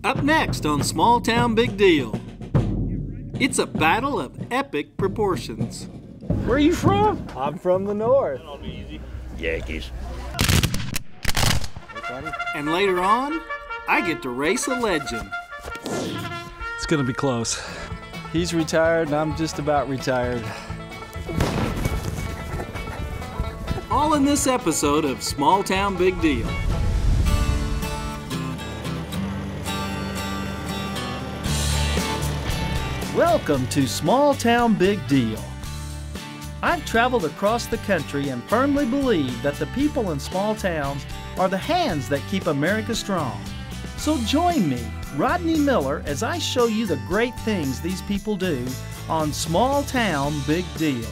Up next on Small Town Big Deal, it's a battle of epic proportions. Where are you from? I'm from the north. That'll be easy. Yankees. And later on, I get to race a legend. It's gonna be close. He's retired and I'm just about retired. All in this episode of Small Town Big Deal. Welcome to Small Town Big Deal. I've traveled across the country and firmly believe that the people in small towns are the hands that keep America strong. So join me, Rodney Miller, as I show you the great things these people do on Small Town Big Deal.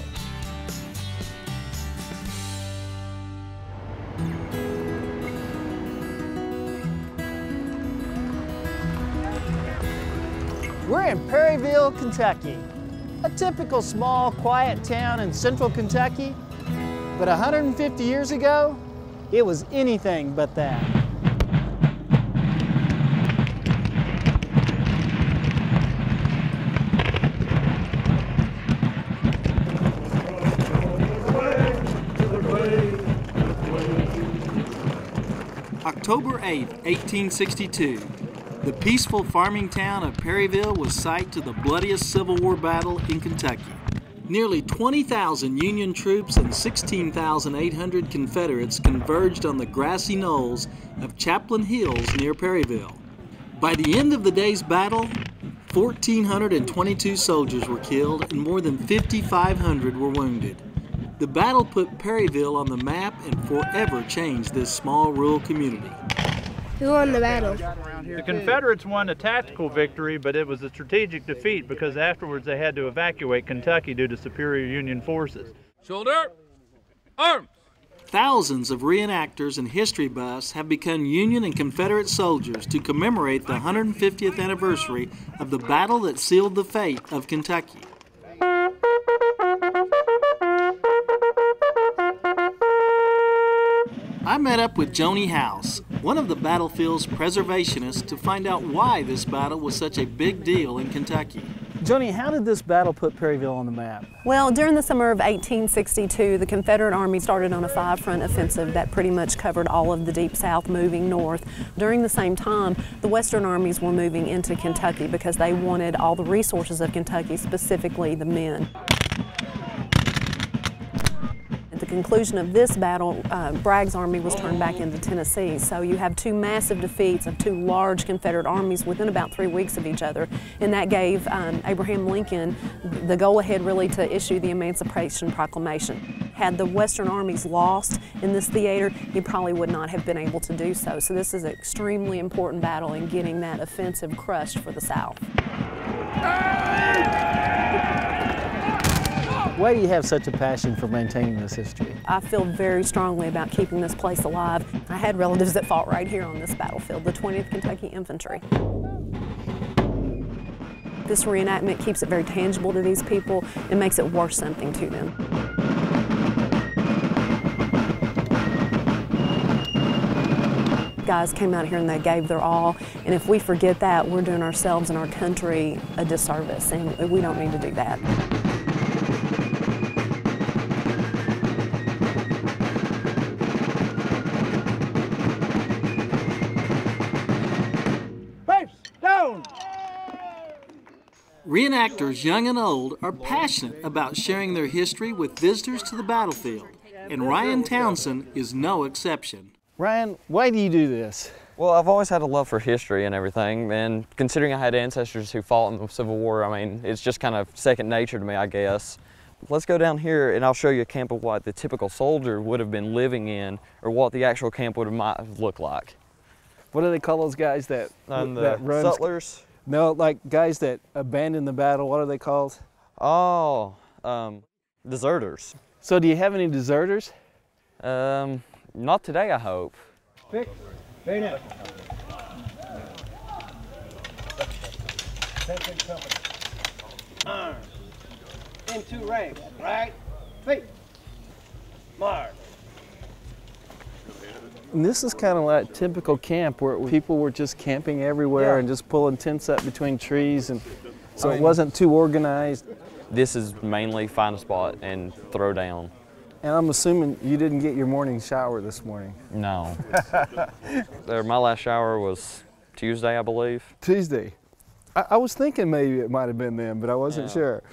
We're in Perryville, Kentucky. A typical small, quiet town in central Kentucky. But 150 years ago, it was anything but that. October 8, 1862. The peaceful farming town of Perryville was site to the bloodiest Civil War battle in Kentucky. Nearly 20,000 Union troops and 16,800 Confederates converged on the grassy knolls of Chaplain Hills near Perryville. By the end of the day's battle, 1,422 soldiers were killed and more than 5,500 were wounded. The battle put Perryville on the map and forever changed this small rural community. Who won the battle? The Confederates won a tactical victory, but it was a strategic defeat because afterwards they had to evacuate Kentucky due to superior Union forces. Shoulder, arms! Thousands of reenactors and history buffs have become Union and Confederate soldiers to commemorate the 150th anniversary of the battle that sealed the fate of Kentucky. I met up with Joni House, one of the battlefield's preservationists, to find out why this battle was such a big deal in Kentucky. Joni, how did this battle put Perryville on the map? Well, during the summer of 1862, the Confederate Army started on a five-front offensive that pretty much covered all of the Deep South, moving north. During the same time, the Western armies were moving into Kentucky because they wanted all the resources of Kentucky, specifically the men. At the conclusion of this battle, Bragg's army was turned back into Tennessee. So you have two massive defeats of two large Confederate armies within about 3 weeks of each other. And that gave Abraham Lincoln the go-ahead really to issue the Emancipation Proclamation. Had the Western armies lost in this theater, he probably would not have been able to do so. So this is an extremely important battle in getting that offensive crushed for the South. Why do you have such a passion for maintaining this history? I feel very strongly about keeping this place alive. I had relatives that fought right here on this battlefield, the 20th Kentucky Infantry. This reenactment keeps it very tangible to these people and makes it worth something to them. Guys came out here and they gave their all, and if we forget that, we're doing ourselves and our country a disservice, and we don't need to do that. Reenactors, young and old, are passionate about sharing their history with visitors to the battlefield, and Ryan Townsend is no exception. Ryan, why do you do this? Well, I've always had a love for history and everything, and considering I had ancestors who fought in the Civil War, I mean, it's just kind of second nature to me, I guess. Let's go down here and I'll show you a camp of what the typical soldier would have been living in, or what the actual camp might have looked like. What do they call those guys that run? Sutlers? No, like guys that abandon the battle, what are they called? Oh, deserters. So do you have any deserters? Not today, I hope. Pick, very now. Arms. Into ranks. Right. Feet. March. And this is kind of like typical camp where people were just camping everywhere and just pulling tents up between trees, and so it wasn't too organized. This is mainly find a spot and throw down. And I'm assuming you didn't get your morning shower this morning. No. My last shower was Tuesday, I believe. Tuesday. I was thinking maybe it might have been then, but I wasn't sure.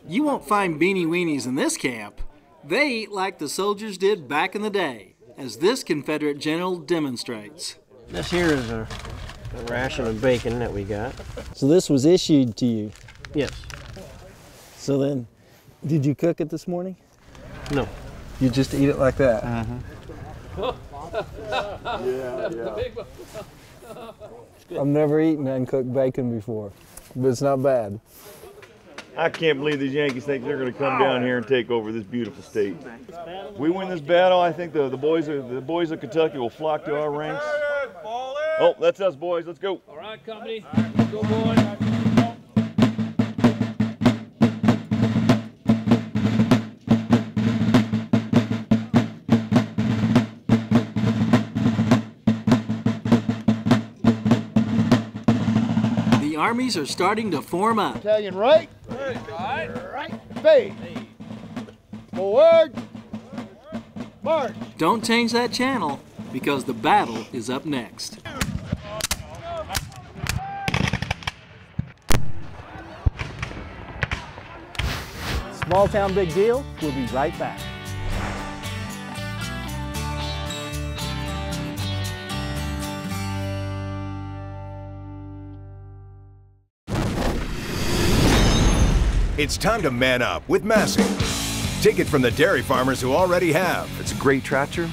You won't find beanie weenies in this camp. They eat like the soldiers did back in the day, as this Confederate general demonstrates. This here is a ration of bacon that we got. So this was issued to you? Yes. So then, did you cook it this morning? No. You just eat it like that? I've never eaten uncooked bacon before, but it's not bad. I can't believe these Yankees think they're going to come down here and take over this beautiful state. We win this battle, I think the boys of Kentucky will flock to our ranks. Oh, that's us, boys. Let's go. All right, company. Let's go, boys. The armies are starting to form up. Italian right. Right. Fade. Forward. March. Don't change that channel, because the battle is up next. Small Town Big Deal, we'll be right back. It's time to man up with Massey. Take it from the dairy farmers who already have. It's a great tractor,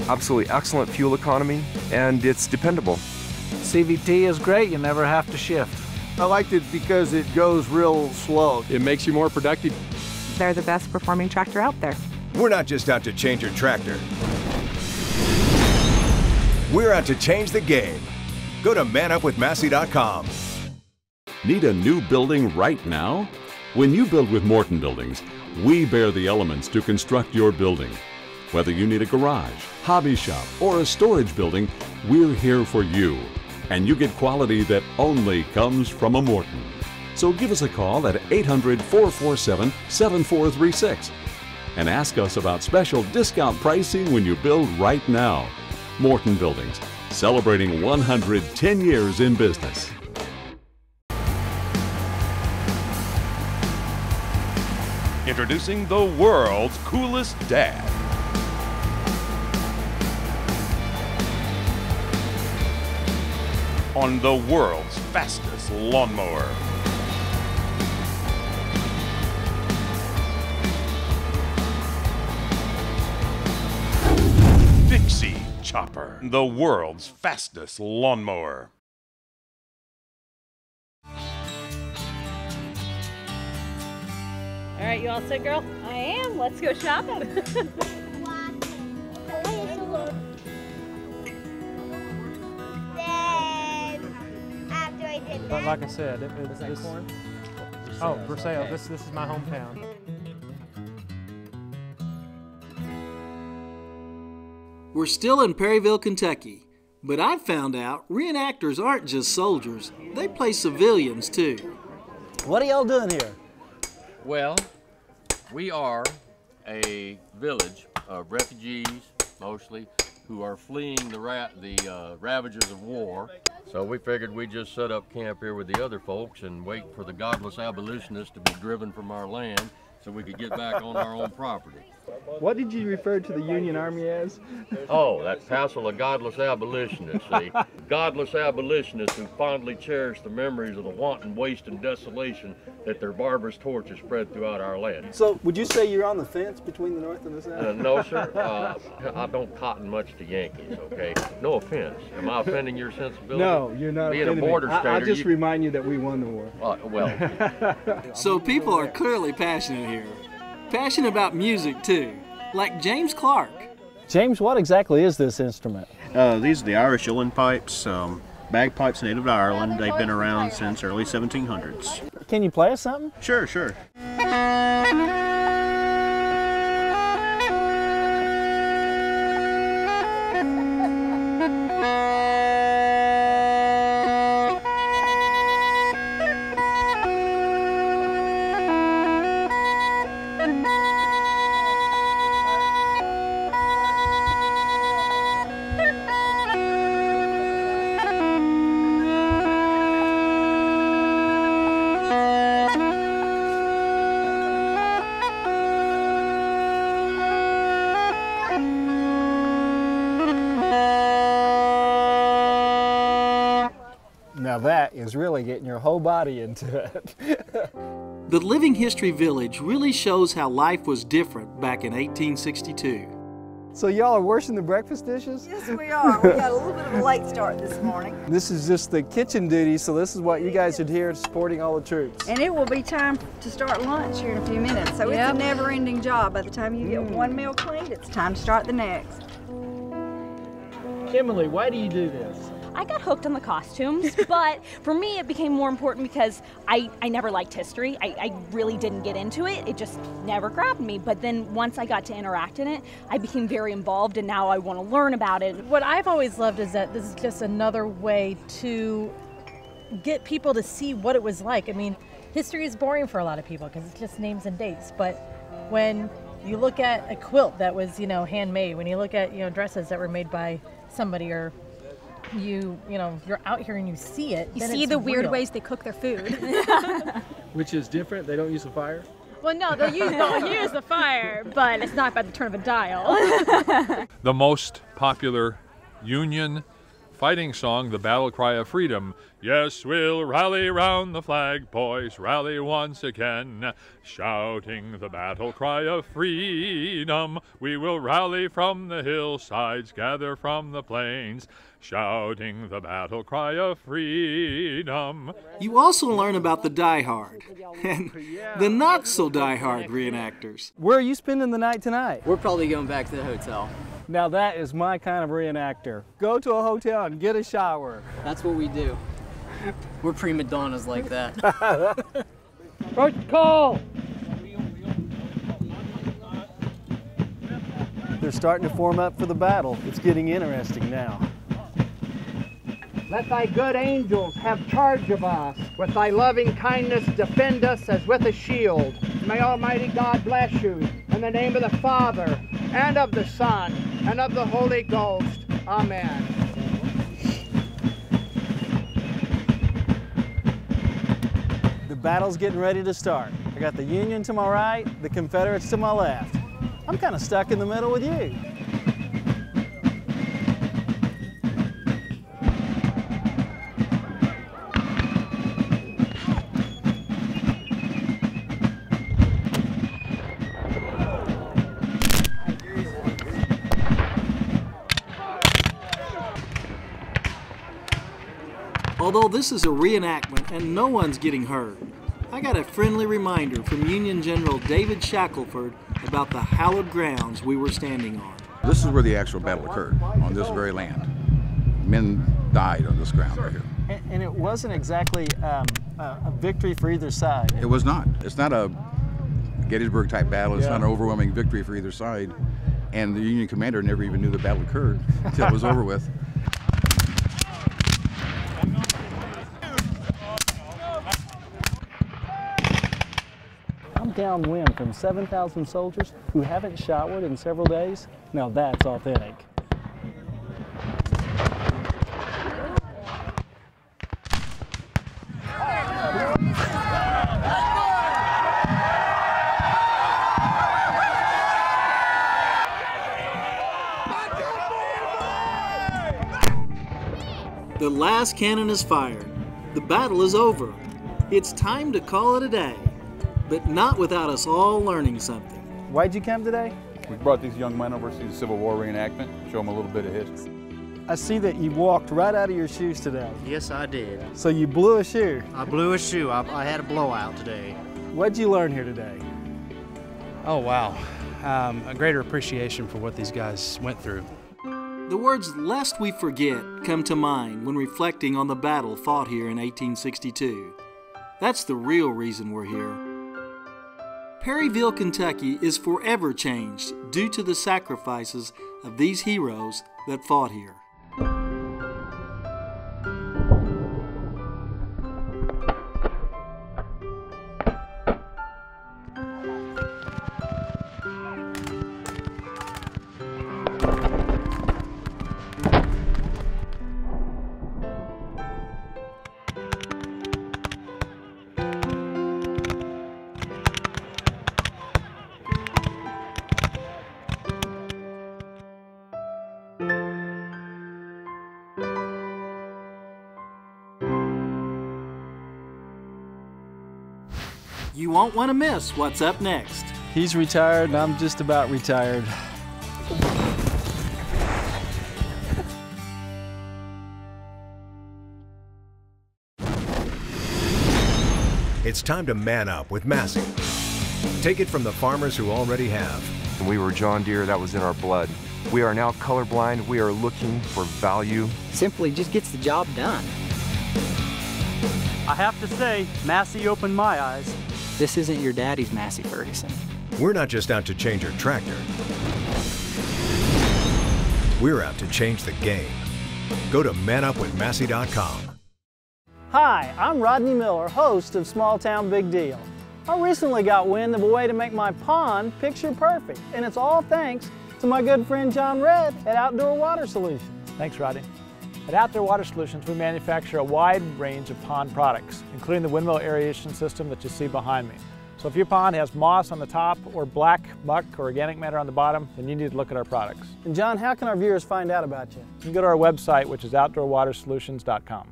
absolutely excellent fuel economy, and it's dependable. CVT is great, you never have to shift. I liked it because it goes real slow. It makes you more productive. They're the best performing tractor out there. We're not just out to change your tractor. We're out to change the game. Go to manupwithmassey.com. Need a new building right now? When you build with Morton Buildings, we bear the elements to construct your building. Whether you need a garage, hobby shop, or a storage building, we're here for you. And you get quality that only comes from a Morton. So give us a call at 800-447-7436 and ask us about special discount pricing when you build right now. Morton Buildings, celebrating 110 years in business. Introducing the world's coolest dad. On the world's fastest lawnmower. Dixie Chopper, the world's fastest lawnmower. All right, you all set, girl? I am. Let's go shopping. But like I said, this corn? Oh, for sale. This is my hometown. We're still in Perryville, Kentucky, but I've found out reenactors aren't just soldiers, they play civilians too. What are y'all doing here? Well, we are a village of refugees, mostly, who are fleeing the ravages of war. So we figured we'd just set up camp here with the other folks and wait for the godless abolitionists to be driven from our land so we could get back on our own property. What did you refer to the Union Army as? Oh, that passel of godless abolitionists, see? Godless abolitionists who fondly cherish the memories of the wanton waste and desolation that their barbarous torches spread throughout our land. So, would you say you're on the fence between the North and the South? No, sir. I don't cotton much to Yankees, okay? No offense. Am I offending your sensibility? No, you're not. Being a border stater, I'll just remind you that we won the war. Well. So people are clearly passionate here. Passionate about music too, like James Clark. James, what exactly is this instrument? These are the Irish uilleann pipes, bagpipes native to Ireland. They've been around since early 1700s. Can you play us something? Sure, sure. Now that is really getting your whole body into it. The Living History Village really shows how life was different back in 1862. So y'all are washing the breakfast dishes? Yes, we are. We got a little bit of a late start this morning. This is just the kitchen duty, so this is what you guys did here supporting all the troops. And it will be time to start lunch here in a few minutes. So it's a never-ending job. By the time you get one meal cleaned, it's time to start the next. Kimberly, why do you do this? I got hooked on the costumes, but for me it became more important because I never liked history. I really didn't get into it. It just never grabbed me. But then once I got to interact in it, I became very involved, and now I want to learn about it. What I've always loved is that this is just another way to get people to see what it was like. I mean, history is boring for a lot of people because it's just names and dates. But when you look at a quilt that was, handmade, when you look at, dresses that were made by somebody, or you're out here and you see it. You see the weird ways they cook their food. Which is different? They don't use a fire? Well, no, they'll use the fire, but it's not by the turn of a dial. The most popular Union fighting song, the battle cry of freedom. Yes, we'll rally round the flag, boys, rally once again, shouting the battle cry of freedom. We will rally from the hillsides, gather from the plains, shouting the battle cry of freedom. You also learn about the die-hard and the not-so-die-hard reenactors. Where are you spending the night tonight? We're probably going back to the hotel. Now that is my kind of reenactor. Go to a hotel and get a shower. That's what we do. We're prima donnas like that. First call! They're starting to form up for the battle. It's getting interesting now. Let thy good angels have charge of us. With thy loving kindness defend us as with a shield. May Almighty God bless you. In the name of the Father, and of the Son, and of the Holy Ghost. Amen. The battle's getting ready to start. I got the Union to my right, the Confederates to my left. I'm kind of stuck in the middle with you. Although this is a reenactment and no one's getting hurt, I got a friendly reminder from Union General David Shackelford about the hallowed grounds we were standing on. This is where the actual battle occurred, on this very land. Men died on this ground right here. And it wasn't exactly a victory for either side. It was not. It's not a Gettysburg type battle. It's not an overwhelming victory for either side. And the Union commander never even knew the battle occurred until it was over with. I'm downwind from 7,000 soldiers who haven't showered in several days. Now that's authentic. The last cannon is fired. The battle is over. It's time to call it a day, but not without us all learning something. Why'd you come today? We brought these young men over to see the Civil War reenactment, show them a little bit of history. I see that you walked right out of your shoes today. Yes, I did. So you blew a shoe. I blew a shoe. I had a blowout today. What'd you learn here today? Oh, wow. A greater appreciation for what these guys went through. The words "lest we forget" come to mind when reflecting on the battle fought here in 1862. That's the real reason we're here. Perryville, Kentucky is forever changed due to the sacrifices of these heroes that fought here. You won't want to miss what's up next. He's retired and I'm just about retired. It's time to man up with Massey. Take it from the farmers who already have. We were John Deere, that was in our blood. We are now colorblind. We are looking for value. Simply just gets the job done. I have to say, Massey opened my eyes. This isn't your daddy's Massey Ferguson. We're not just out to change your tractor. We're out to change the game. Go to manupwithmassey.com. Hi, I'm Rodney Miller, host of Small Town Big Deal. I recently got wind of a way to make my pond picture perfect, and it's all thanks to my good friend John Redd at Outdoor Water Solutions. Thanks, Rodney. At Outdoor Water Solutions, we manufacture a wide range of pond products, including the windmill aeration system that you see behind me. So if your pond has moss on the top or black muck or organic matter on the bottom, then you need to look at our products. And John, how can our viewers find out about you? You can go to our website, which is outdoorwatersolutions.com.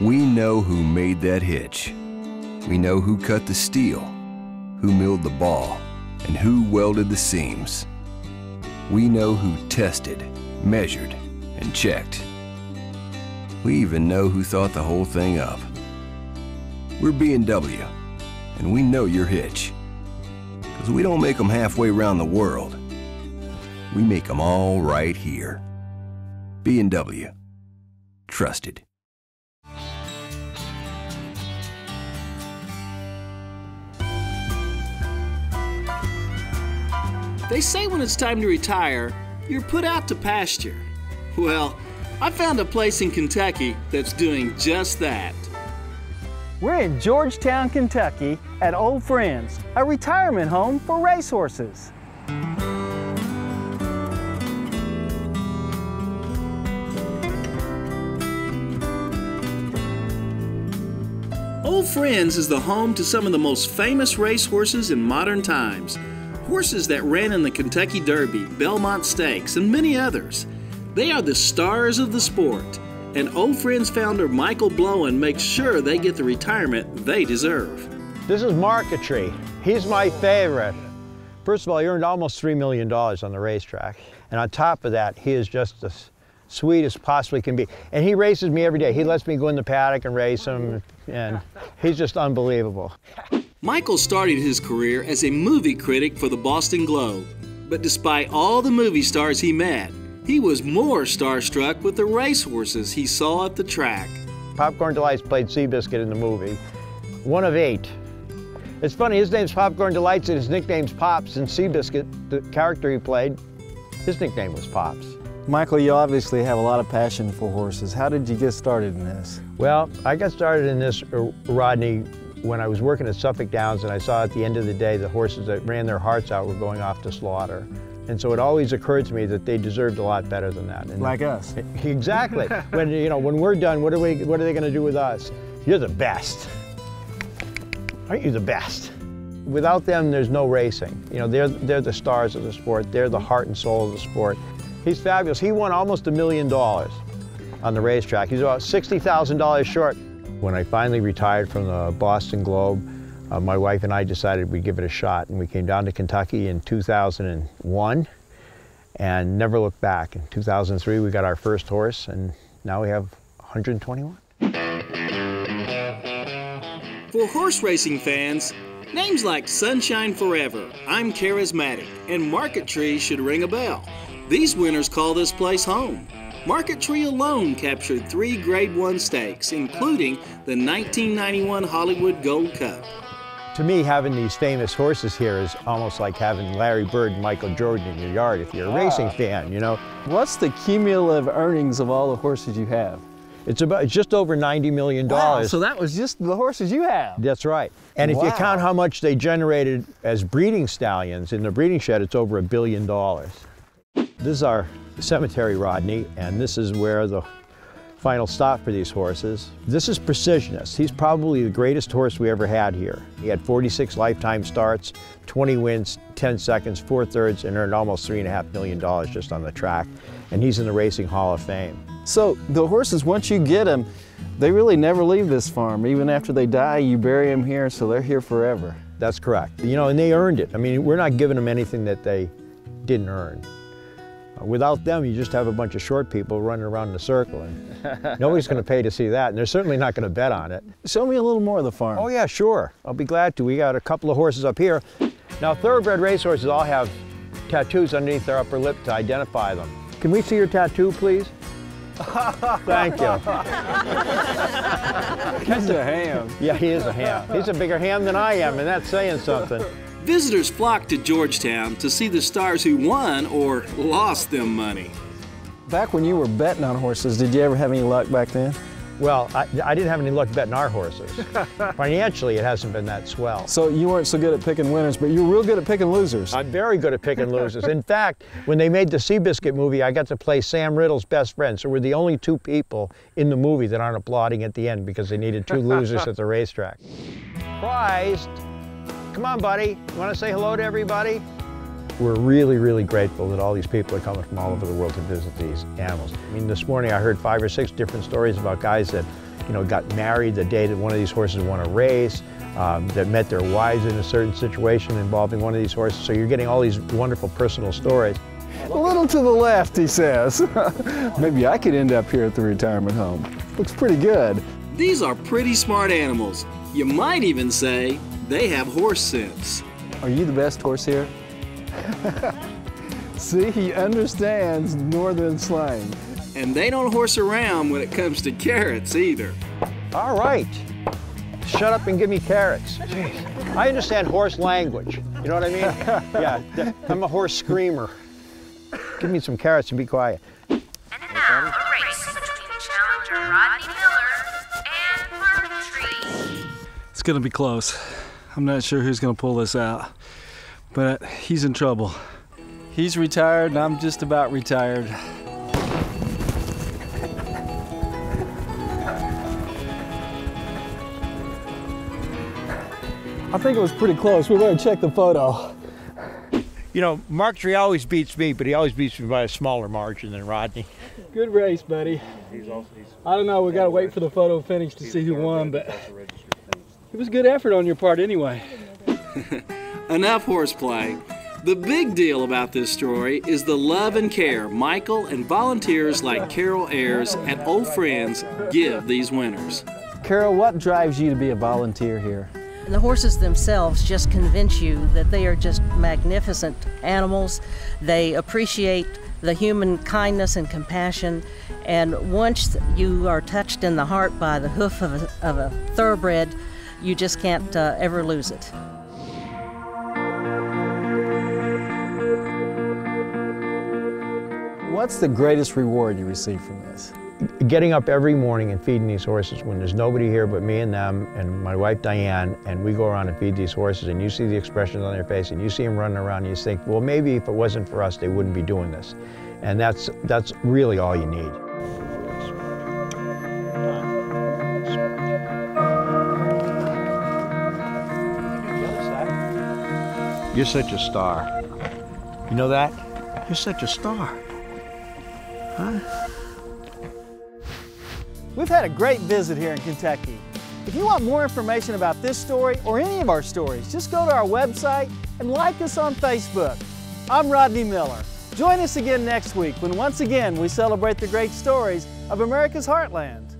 We know who made that hitch. We know who cut the steel, who milled the ball, and who welded the seams. We know who tested, measured, and checked. We even know who thought the whole thing up. We're B&W, and we know your hitch. Because we don't make them halfway around the world. We make them all right here. B&W. Trusted. They say when it's time to retire, you're put out to pasture. Well, I found a place in Kentucky that's doing just that. We're in Georgetown, Kentucky at Old Friends, a retirement home for racehorses. Old Friends is the home to some of the most famous racehorses in modern times. Horses that ran in the Kentucky Derby, Belmont Stakes, and many others. They are the stars of the sport, and Old Friends founder Michael Blowen makes sure they get the retirement they deserve. This is Marquetry. He's my favorite. First of all, he earned almost $3 million on the racetrack, and on top of that, he is just as sweet as possibly can be. And he races me every day. He lets me go in the paddock and race him, and he's just unbelievable. Michael started his career as a movie critic for the Boston Globe, but despite all the movie stars he met, he was more starstruck with the racehorses he saw at the track. Popcorn Delights played Seabiscuit in the movie, one of 8. It's funny, his name's Popcorn Delights and his nickname's Pops, and Seabiscuit, the character he played, his nickname was Pops. Michael, you obviously have a lot of passion for horses. How did you get started in this? Well, I got started in this, Rodney, when I was working at Suffolk Downs, and I saw at the end of the day the horses that ran their hearts out were going off to slaughter. And so it always occurred to me that they deserved a lot better than that. And like us. Exactly. when we're done, what are they going to do with us? You're the best. Aren't you the best? Without them, there's no racing. They're the stars of the sport. They're the heart and soul of the sport. He's fabulous. He won almost $1 million on the racetrack. He's about $60,000 short. When I finally retired from the Boston Globe, my wife and I decided we'd give it a shot, and we came down to Kentucky in 2001 and never looked back. In 2003, we got our first horse, and now we have 121. For horse racing fans, names like Sunshine Forever, I'm Charismatic, and Marquetry should ring a bell. These winners call this place home. Marquetry alone captured 3 Grade 1 stakes, including the 1991 Hollywood Gold Cup. To me, having these famous horses here is almost like having Larry Bird and Michael Jordan in your yard if you're a racing fan, What's the cumulative earnings of all the horses you have? It's just over $90 million. Wow, so that was just the horses you have? That's right. And if you count how much they generated as breeding stallions in the breeding shed, it's over $1 billion. This is our cemetery, Rodney, and this is where the final stop for these horses. This is Precisionist. He's probably the greatest horse we ever had here. He had 46 lifetime starts, 20 wins, 10 seconds, 4/3, and earned almost $3.5 million just on the track. And he's in the Racing Hall of Fame. So the horses, once you get them, they really never leave this farm. Even after they die, you bury them here, so they're here forever. That's correct. You know, and they earned it. I mean, we're not giving them anything that they didn't earn. Without them, you just have a bunch of short people running around in a circle, and nobody's going to pay to see that, and they're certainly not going to bet on it. Show me a little more of the farm. Oh yeah, sure. I'll be glad to. We got a couple of horses up here. Now, thoroughbred racehorses all have tattoos underneath their upper lip to identify them. Can we see your tattoo, please? Thank you. He's a ham. Yeah, he is a ham. He's a bigger ham than I am, and that's saying something. Visitors flocked to Georgetown to see the stars who won or lost them money. Back when you were betting on horses, did you ever have any luck back then? Well, I didn't have any luck betting our horses. Financially, it hasn't been that swell. So you weren't so good at picking winners, but you were real good at picking losers. I'm very good at picking losers. In fact, when they made the Seabiscuit movie, I got to play Sam Riddle's best friend. So we're the only two people in the movie that aren't applauding at the end because they needed two losers at the racetrack. Prized. Come on, buddy. You want to say hello to everybody? We're really, really grateful that all these people are coming from all over the world to visit these animals. I mean, this morning I heard 5 or 6 different stories about guys that, you know, got married the day that one of these horses won a race, that met their wives in a certain situation involving one of these horses. So you're getting all these wonderful personal stories. A little to the left, he says. Maybe I could end up here at the retirement home. Looks pretty good. These are pretty smart animals. You might even say they have horse sense. Are you the best horse here? See, he understands northern slang. And they don't horse around when it comes to carrots either. All right. Shut up and give me carrots. Jeez. I understand horse language. You know what I mean? Yeah, I'm a horse screamer. Give me some carrots and be quiet. And now, a race between challenger Rodney Miller and Farmer Tree. It's gonna be close. I'm not sure who's gonna pull this out, but he's in trouble. He's retired and I'm just about retired. I think it was pretty close. We better check the photo. You know, Mark Tree always beats me, but he always beats me by a smaller margin than Rodney. Good race, buddy. I don't know, we gotta wait for the photo finish to see who won, but it was a good effort on your part anyway. Enough horseplay. The big deal about this story is the love and care Michael and volunteers like Carol Ayers and old friends give these winners. Carol, what drives you to be a volunteer here? The horses themselves just convince you that they are just magnificent animals. They appreciate the human kindness and compassion, and once you are touched in the heart by the hoof of a thoroughbred, you just can't ever lose it. What's the greatest reward you receive from this? Getting up every morning and feeding these horses when there's nobody here but me and them and my wife Diane, and we go around and feed these horses, and you see the expressions on their face and you see them running around and you think, well, maybe if it wasn't for us, they wouldn't be doing this. And that's really all you need. You're such a star. You know that? You're such a star. Huh? We've had a great visit here in Kentucky. If you want more information about this story or any of our stories, just go to our website and like us on Facebook. I'm Rodney Miller. Join us again next week when once again we celebrate the great stories of America's heartland.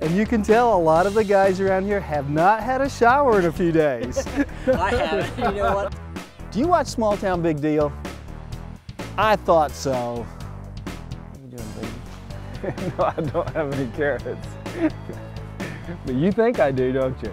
And you can tell a lot of the guys around here have not had a shower in a few days. I haven't. You know what? Do you watch Small Town Big Deal? I thought so. What are you doing, baby? No, I don't have any carrots. But you think I do, don't you?